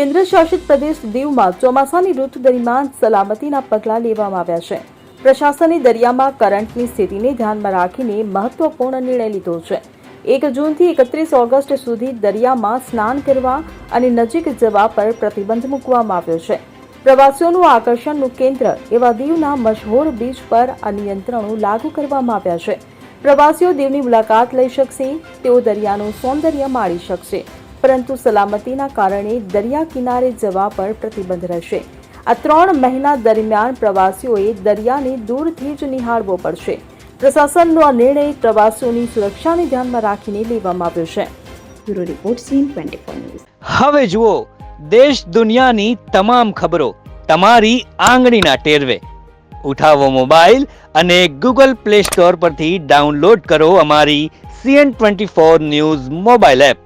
કેન્દ્ર શાસિત પ્રદેશ દીવમાં ચોમાસાની ઋતુ દરમિયાન સલામતીના પગલાં લેવામાં આવ્યા છે. પ્રશાસને દરિયામાં કરંટની સ્થિતિને ધ્યાનમાં રાખીને મહત્વપૂર્ણ નિર્ણય લીધો છે. 1 જૂનથી 31 ઓગસ્ટ સુધી દરિયામાં સ્નાન કરવા અને નજીક જવા પર પ્રતિબંધ મૂકવામાં આવ્યો છે. પ્રવાસીઓનું આકર્ષણનું કેન્દ્ર એવા દીવના મશહૂર બીચ પર આ નિયંત્રણો લાગુ કરવામાં આવ્યા છે. પ્રવાસીઓ દીવની મુલાકાત લઈ શકશે, તેઓ દરિયાનું સૌંદર્ય માણી શકશે, પરંતુ સલામતીના કારણે દરિયા કિનારે જવા પર પ્રતિબંધ રહેશે. આ 3 મહિના દરમિયાન પ્રવાસીઓએ દરિયાને દૂરથી જ નિહાળવો પડશે. પ્રશાસનનો આ નિર્ણય પ્રવાસીઓની સુરક્ષાને ધ્યાનમાં રાખીને લેવામાં આવ્યો છે. Bureau report scene 24 news. હવે જુઓ દેશ દુનિયાની તમામ ખબરો તમારી આંગળીના ટેરવે. ઉઠાવો મોબાઈલ અને ગૂગલ પ્લે સ્ટોર પરથી ડાઉનલોડ કરો અમારી CN24 ન્યૂઝ મોબાઈલ એપ.